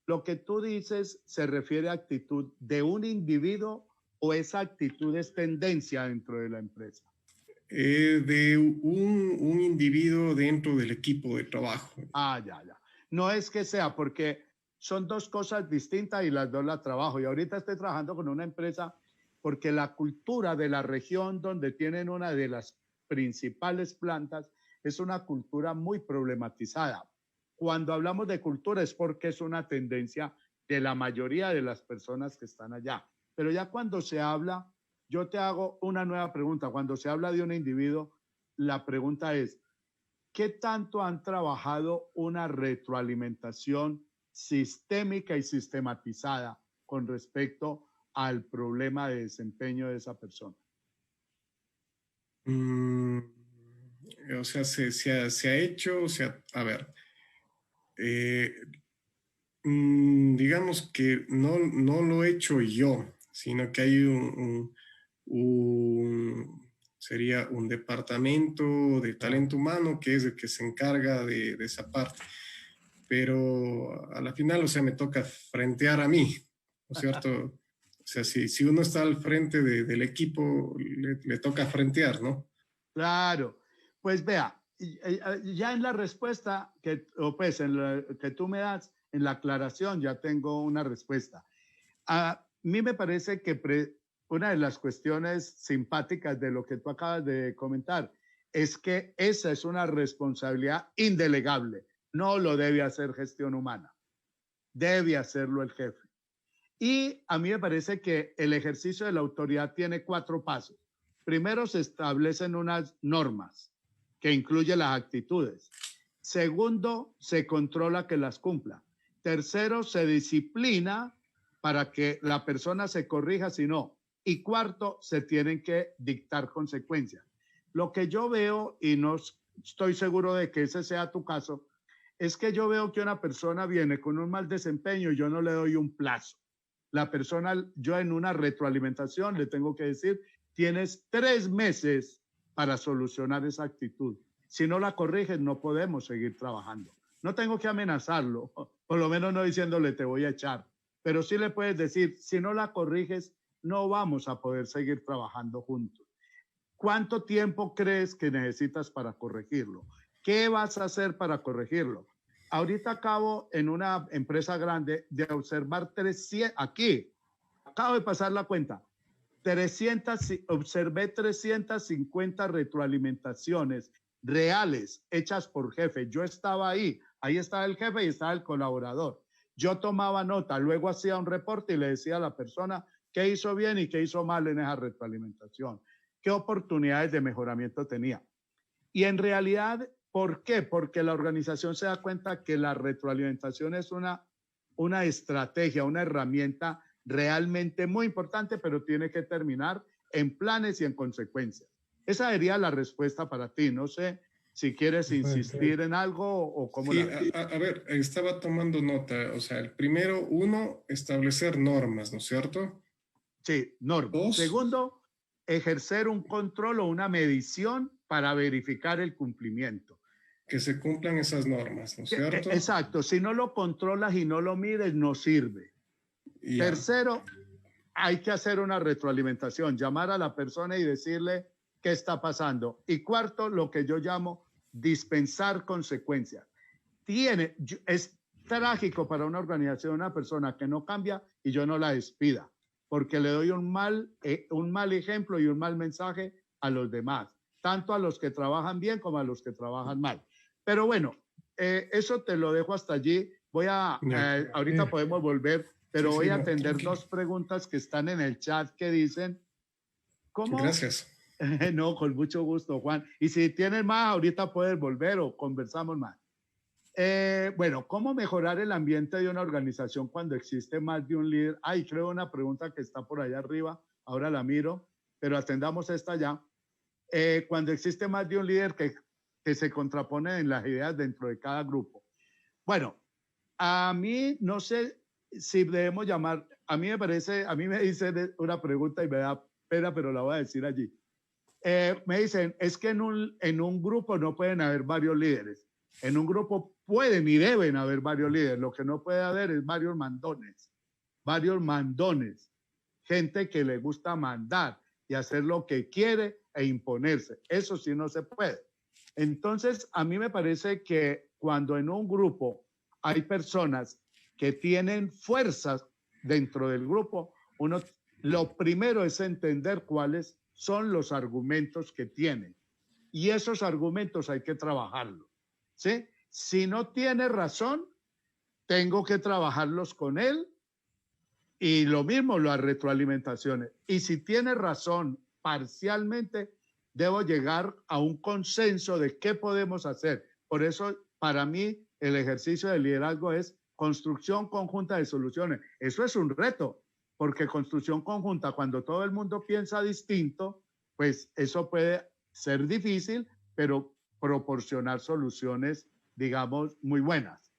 [SPEAKER 1] Lo que tú dices se refiere a actitud de un individuo o esa actitud es tendencia dentro de la empresa.
[SPEAKER 3] De un individuo dentro del equipo de trabajo.
[SPEAKER 1] Ya. No es que sea, porque son dos cosas distintas y las dos las trabajo. Y ahorita estoy trabajando con una empresa porque la cultura de la región donde tienen una de las principales plantas es una cultura muy problematizada. Cuando hablamos de cultura es porque es una tendencia de la mayoría de las personas que están allá. Pero ya cuando se habla, yo te hago una nueva pregunta. Cuando se habla de un individuo, la pregunta es, ¿qué tanto han trabajado una retroalimentación sistémica y sistematizada con respecto al problema de desempeño de esa persona?
[SPEAKER 3] O sea, se ha hecho, o sea, a ver, digamos que no lo he hecho yo, sino que hay sería un departamento de talento humano que es el que se encarga de esa parte. Pero a la final, o sea, me toca frentear a mí, ¿no es cierto? O sea, si uno está al frente del equipo, le toca frentear, ¿no?
[SPEAKER 1] Claro, pues vea, ya en la respuesta que, o pues que tú me das, en la aclaración ya tengo una respuesta. A mí me parece que una de las cuestiones simpáticas de lo que tú acabas de comentar es que esa es una responsabilidad indelegable. No lo debe hacer gestión humana, debe hacerlo el jefe. Y a mí me parece que el ejercicio de la autoridad tiene 4 pasos. Primero, se establecen unas normas que incluyen las actitudes. Segundo, se controla que las cumpla. Tercero, se disciplina para que la persona se corrija si no. Y cuarto, se tienen que dictar consecuencias. Lo que yo veo, y no estoy seguro de que ese sea tu caso, es que yo veo que una persona viene con un mal desempeño y yo no le doy un plazo. La persona, yo en una retroalimentación le tengo que decir, tienes 3 meses para solucionar esa actitud. Si no la corriges, no podemos seguir trabajando. No tengo que amenazarlo, por lo menos no diciéndole te voy a echar, pero sí le puedes decir, si no la corriges, no vamos a poder seguir trabajando juntos. ¿Cuánto tiempo crees que necesitas para corregirlo? ¿Qué vas a hacer para corregirlo? Ahorita acabo en una empresa grande de observar 300, aquí, acabo de pasar la cuenta, observé 350 retroalimentaciones reales hechas por jefe. Yo estaba ahí estaba el jefe y estaba el colaborador. Yo tomaba nota, luego hacía un reporte y le decía a la persona qué hizo bien y qué hizo mal en esa retroalimentación, qué oportunidades de mejoramiento tenía. Y en realidad, ¿por qué? Porque la organización se da cuenta que la retroalimentación es una estrategia, una herramienta realmente muy importante, pero tiene que terminar en planes y en consecuencias. Esa sería la respuesta para ti. No sé si quieres insistir en algo o cómo.
[SPEAKER 3] Sí, a ver, estaba tomando nota. O sea, el primero, establecer normas, ¿no es cierto?
[SPEAKER 1] Sí, normas.
[SPEAKER 3] 2,
[SPEAKER 1] segundo, ejercer un control o una medición para verificar el cumplimiento.
[SPEAKER 3] Que se cumplan esas normas, ¿no es cierto?
[SPEAKER 1] Exacto. Si no lo controlas y no lo mides, no sirve. Yeah. Tercero, hay que hacer una retroalimentación, llamar a la persona y decirle qué está pasando. Y cuarto, lo que yo llamo dispensar consecuencias. Es trágico para una organización, una persona que no cambia y yo no la despida, porque le doy un mal ejemplo y un mal mensaje a los demás, tanto a los que trabajan bien como a los que trabajan mal. Pero bueno, eso te lo dejo hasta allí. Ahorita podemos volver, pero voy a atender 2 preguntas que están en el chat que dicen, ¿cómo?
[SPEAKER 3] Gracias.
[SPEAKER 1] No, con mucho gusto, Juan. Y si tienes más, ahorita puedes volver o conversamos más. Bueno, ¿cómo mejorar el ambiente de una organización cuando existe más de un líder? Creo una pregunta que está por allá arriba, ahora la miro, pero atendamos esta ya. Cuando existe más de un líder que se contraponen en las ideas dentro de cada grupo. Bueno, a mí no sé si debemos llamar, a mí me dice una pregunta y me da pena, pero la voy a decir allí. Me dicen, es que en un grupo no pueden haber varios líderes. En un grupo pueden y deben haber varios líderes. Lo que no puede haber es varios mandones, gente que le gusta mandar y hacer lo que quiere e imponerse. Eso sí no se puede. Entonces, a mí me parece que cuando en un grupo hay personas que tienen fuerzas dentro del grupo, lo primero es entender cuáles son los argumentos que tienen. Y esos argumentos hay que trabajarlos, ¿sí? Si no tiene razón, tengo que trabajarlos con él y lo mismo las retroalimentaciones. Y si tiene razón parcialmente, debo llegar a un consenso de qué podemos hacer. Por eso, para mí, el ejercicio de liderazgo es construcción conjunta de soluciones. Eso es un reto, porque construcción conjunta, cuando todo el mundo piensa distinto, pues eso puede ser difícil, pero proporcionar soluciones, digamos, muy buenas.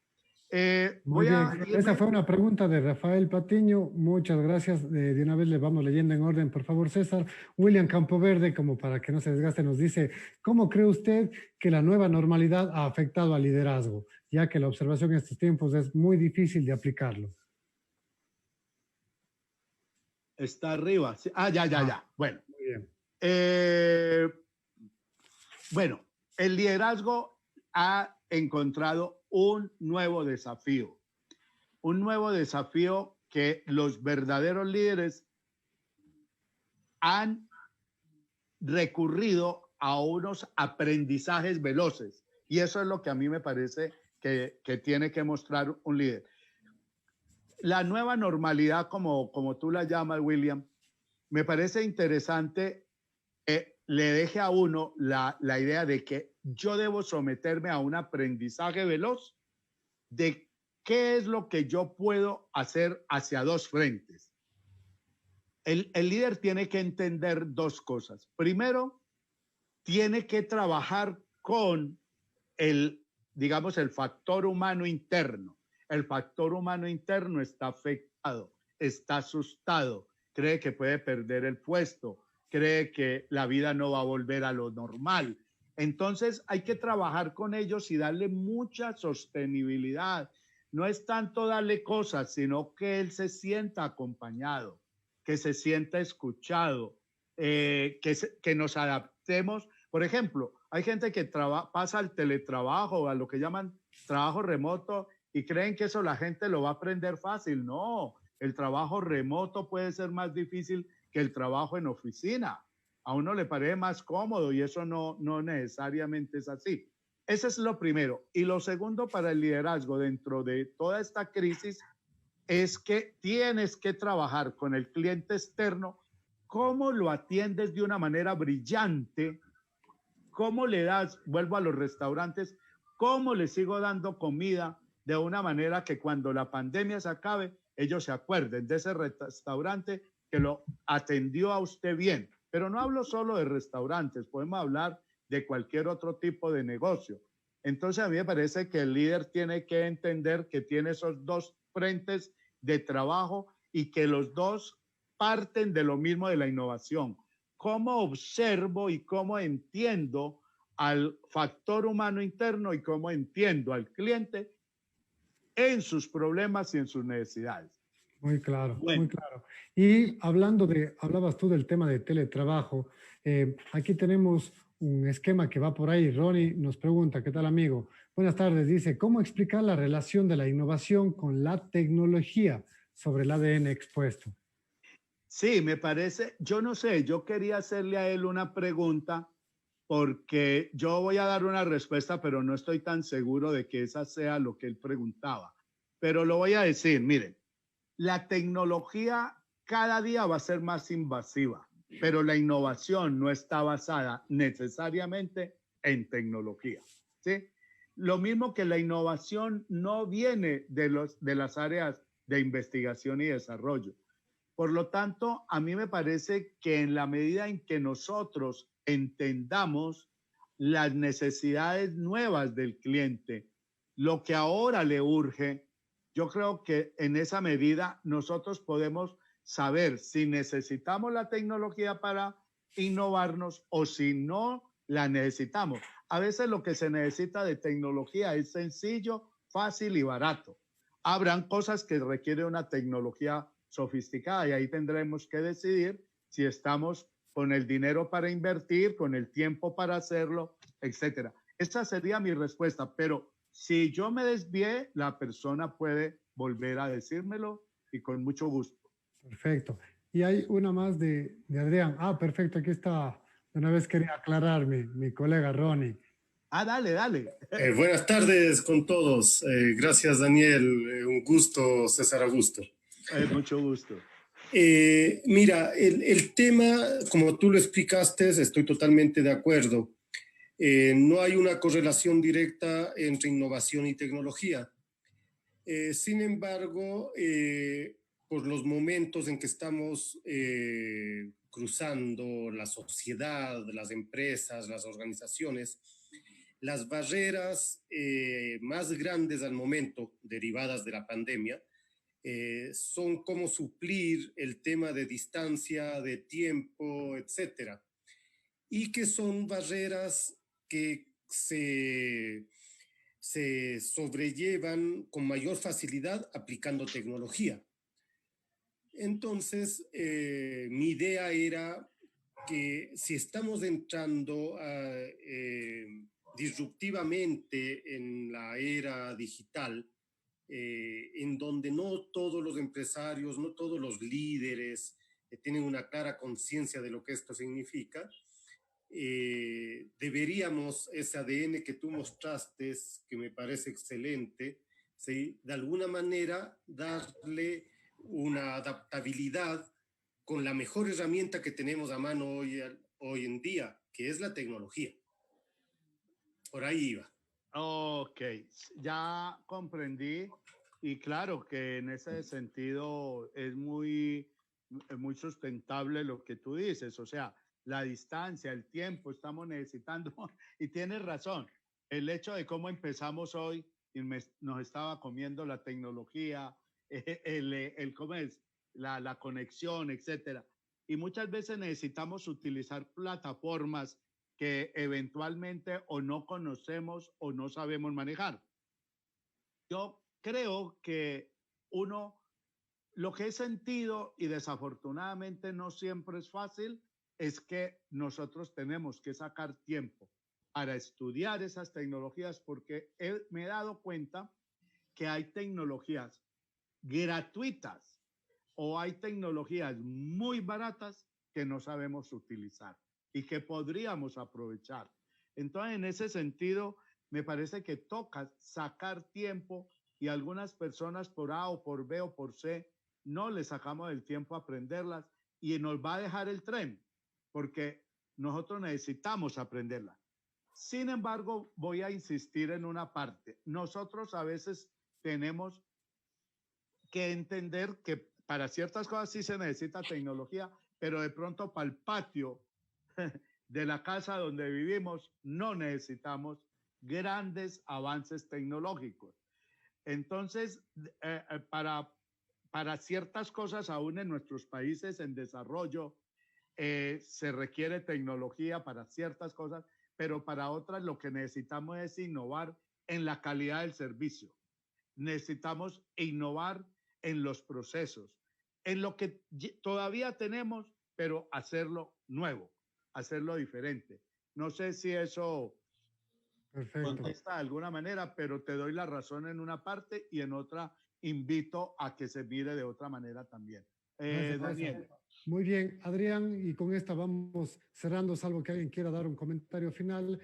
[SPEAKER 2] Muy bien, esa fue una pregunta de Rafael Patiño. Muchas gracias. De una vez le vamos leyendo en orden, por favor, César. William Campoverde, como para que no se desgaste, nos dice, ¿cómo cree usted que la nueva normalidad ha afectado al liderazgo? Ya que la observación en estos tiempos es muy difícil de aplicarlo.
[SPEAKER 1] Está arriba. Ya. Bueno.
[SPEAKER 2] Muy bien.
[SPEAKER 1] Bueno, el liderazgo ha encontrado un nuevo desafío que los verdaderos líderes han recurrido a unos aprendizajes veloces. Y eso es lo que a mí me parece que tiene que mostrar un líder. La nueva normalidad, como tú la llamas, William, me parece interesante que le deje a uno la idea de que yo debo someterme a un aprendizaje veloz de qué es lo que yo puedo hacer hacia dos frentes. El líder tiene que entender dos cosas. Primero, tiene que trabajar con digamos, el factor humano interno. El factor humano interno está afectado, está asustado, cree que puede perder el puesto, cree que la vida no va a volver a lo normal. Entonces hay que trabajar con ellos y darle mucha sostenibilidad. No es tanto darle cosas, sino que él se sienta acompañado, que se sienta escuchado, que nos adaptemos. Por ejemplo, hay gente que pasa al teletrabajo, a lo que llaman trabajo remoto, y creen que eso la gente lo va a aprender fácil. No, el trabajo remoto puede ser más difícil que el trabajo en oficina. A uno le parece más cómodo y eso no necesariamente es así. Ese es lo primero. Y lo segundo para el liderazgo dentro de toda esta crisis es que tienes que trabajar con el cliente externo, cómo lo atiendes de una manera brillante, cómo le das, vuelvo a los restaurantes, cómo le sigo dando comida de una manera que cuando la pandemia se acabe, ellos se acuerden de ese restaurante que lo atendió a usted bien. Pero no hablo solo de restaurantes, podemos hablar de cualquier otro tipo de negocio. Entonces a mí me parece que el líder tiene que entender que tiene esos dos frentes de trabajo y que los dos parten de lo mismo, de la innovación. ¿Cómo observo y cómo entiendo al factor humano interno y cómo entiendo al cliente en sus problemas y en sus necesidades?
[SPEAKER 2] Muy claro, bueno. Muy claro. Y hablabas tú del tema de teletrabajo. Aquí tenemos un esquema que va por ahí. Ronnie nos pregunta, ¿qué tal, amigo? Buenas tardes. Dice, ¿cómo explicar la relación de la innovación con la tecnología sobre el ADN expuesto?
[SPEAKER 1] Sí, me parece, yo no sé, yo quería hacerle a él una pregunta porque yo voy a dar una respuesta, pero no estoy tan seguro de que esa sea lo que él preguntaba. Pero lo voy a decir, miren, la tecnología cada día va a ser más invasiva, pero la innovación no está basada necesariamente en tecnología, ¿sí? Lo mismo que la innovación no viene de las áreas de investigación y desarrollo. Por lo tanto, a mí me parece que en la medida en que nosotros entendamos las necesidades nuevas del cliente, lo que ahora le urge, yo creo que en esa medida nosotros podemos saber si necesitamos la tecnología para innovarnos o si no la necesitamos. A veces lo que se necesita de tecnología es sencillo, fácil y barato. Habrán cosas que requieren una tecnología sofisticada y ahí tendremos que decidir si estamos con el dinero para invertir, con el tiempo para hacerlo, etcétera. Esa sería mi respuesta, pero si yo me desvié, la persona puede volver a decírmelo y con mucho gusto.
[SPEAKER 2] Perfecto. Y hay una más de Adrián. Ah, perfecto, aquí está. Una vez quería aclarar mi colega Ronnie.
[SPEAKER 1] Ah, dale, dale.
[SPEAKER 4] Buenas tardes con todos. Gracias, Daniel. Un gusto, César Augusto.
[SPEAKER 1] Mucho gusto.
[SPEAKER 4] Mira, el tema, como tú lo explicaste, estoy totalmente de acuerdo. No hay una correlación directa entre innovación y tecnología. Sin embargo, por los momentos en que estamos cruzando la sociedad, las empresas, las organizaciones, las barreras más grandes al momento, derivadas de la pandemia, son cómo suplir el tema de distancia, de tiempo, etcétera. Y que son barreras que se sobrellevan con mayor facilidad aplicando tecnología. Entonces, mi idea era que si estamos entrando disruptivamente en la era digital, en donde no todos los empresarios, no todos los líderes tienen una clara conciencia de lo que esto significa, deberíamos ese ADN que tú mostraste, que me parece excelente, ¿sí?, de alguna manera darle una adaptabilidad con la mejor herramienta que tenemos a mano hoy en día, que es la tecnología. Por ahí iba.
[SPEAKER 1] Ok, ya comprendí y claro que en ese sentido es muy sustentable lo que tú dices, o sea, la distancia, el tiempo, estamos necesitando y tienes razón, el hecho de cómo empezamos hoy y nos estaba comiendo la tecnología, cómo es, la conexión, etcétera. Y muchas veces necesitamos utilizar plataformas que eventualmente o no conocemos o no sabemos manejar. Yo creo que lo que he sentido y desafortunadamente no siempre es fácil, es que nosotros tenemos que sacar tiempo para estudiar esas tecnologías porque me he dado cuenta que hay tecnologías gratuitas o hay tecnologías muy baratas que no sabemos utilizar y que podríamos aprovechar. Entonces, en ese sentido, me parece que toca sacar tiempo y algunas personas por A o por B o por C no le sacamos el tiempo a aprenderlas y nos va a dejar el tren porque nosotros necesitamos aprenderlas. Sin embargo, voy a insistir en una parte. Nosotros a veces tenemos que entender que para ciertas cosas sí se necesita tecnología, pero de pronto para el patio de la casa donde vivimos no necesitamos grandes avances tecnológicos. Entonces, para ciertas cosas, aún en nuestros países en desarrollo, se requiere tecnología para ciertas cosas, pero para otras lo que necesitamos es innovar en la calidad del servicio. Necesitamos innovar en los procesos, en lo que todavía tenemos, pero hacerlo nuevo, hacerlo diferente. No sé si eso contesta de alguna manera, pero te doy la razón en una parte y en otra invito a que se mire de otra manera también. Daniel.
[SPEAKER 2] Muy bien, Adrián, y con esta vamos cerrando, salvo que alguien quiera dar un comentario final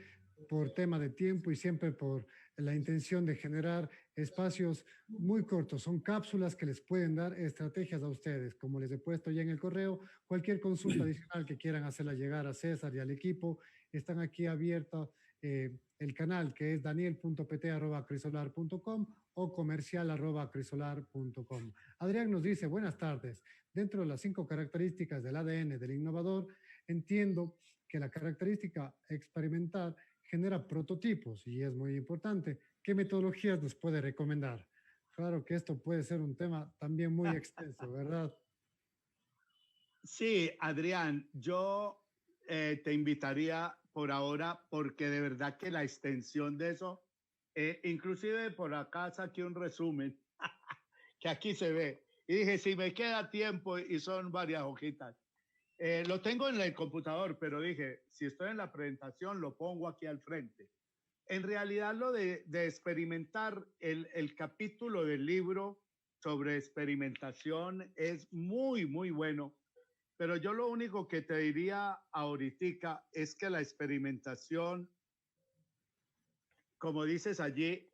[SPEAKER 2] por tema de tiempo y siempre por la intención de generar espacios muy cortos. Son cápsulas que les pueden dar estrategias a ustedes. Como les he puesto ya en el correo, cualquier consulta adicional que quieran hacerla llegar a César y al equipo, están aquí abiertos el canal que es daniel.pt@crisolar.com o comercial@crisolar.com. Adrián nos dice, buenas tardes. Dentro de las 5 características del ADN del innovador, entiendo que la característica experimental genera prototipos y es muy importante. ¿Qué metodologías nos puede recomendar? Claro que esto puede ser un tema también muy extenso, ¿verdad?
[SPEAKER 1] Sí, Adrián, yo te invitaría por ahora, porque de verdad que la extensión de eso, inclusive por acá saqué un resumen, que aquí se ve, y dije, si me queda tiempo, y son varias hojitas. Lo tengo en el computador, pero dije, si estoy en la presentación, lo pongo aquí al frente. En realidad, lo de experimentar, el capítulo del libro sobre experimentación es muy, muy bueno. Pero yo lo único que te diría ahorita es que la experimentación, como dices allí,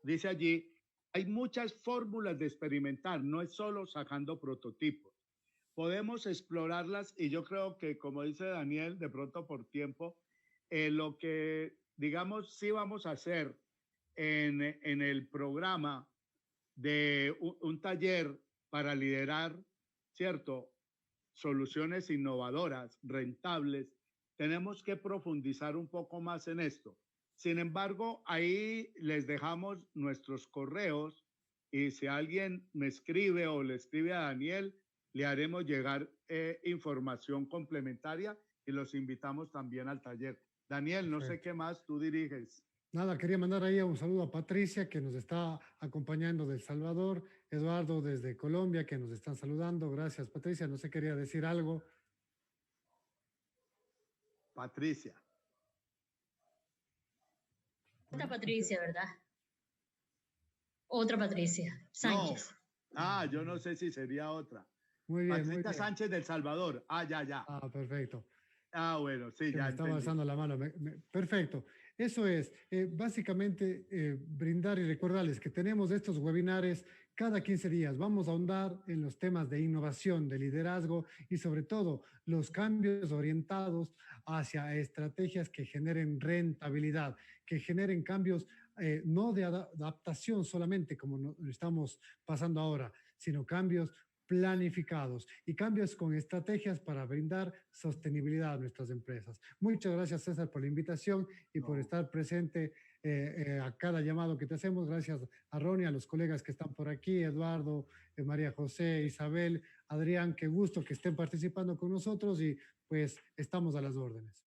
[SPEAKER 1] dice allí, hay muchas fórmulas de experimentar, no es solo sacando prototipos. Podemos explorarlas y yo creo que, como dice Daniel, de pronto por tiempo, lo que, digamos, sí vamos a hacer en el programa de un taller para liderar, ¿cierto? Soluciones innovadoras, rentables, tenemos que profundizar un poco más en esto. Sin embargo, ahí les dejamos nuestros correos y si alguien me escribe o le escribe a Daniel, le haremos llegar información complementaria y los invitamos también al taller. Daniel, no sé qué más tú diriges.
[SPEAKER 2] Nada, quería mandar ahí un saludo a Patricia, que nos está acompañando de El Salvador, Eduardo desde Colombia, que nos están saludando. Gracias, Patricia. No sé, quería decir algo.
[SPEAKER 1] Patricia.
[SPEAKER 5] Otra Patricia, ¿verdad? Otra Patricia, Sánchez.
[SPEAKER 1] No. Yo no sé si sería otra.
[SPEAKER 2] Muy bien,
[SPEAKER 1] Patricia
[SPEAKER 2] muy bien.
[SPEAKER 1] Sánchez del Salvador. Ya.
[SPEAKER 2] Perfecto.
[SPEAKER 1] Bueno, sí,
[SPEAKER 2] que
[SPEAKER 1] ya
[SPEAKER 2] me estaba alzando la mano. Perfecto. Eso es, básicamente, brindar y recordarles que tenemos estos webinares cada 15 días. Vamos a ahondar en los temas de innovación, de liderazgo y sobre todo los cambios orientados hacia estrategias que generen rentabilidad, que generen cambios no de adaptación solamente como estamos pasando ahora, sino cambios planificados y cambios con estrategias para brindar sostenibilidad a nuestras empresas. Muchas gracias, César, por la invitación y por estar presente a cada llamado que te hacemos. Gracias a Ronnie, a los colegas que están por aquí, Eduardo, María José, Isabel, Adrián, qué gusto que estén participando con nosotros y pues estamos a las órdenes.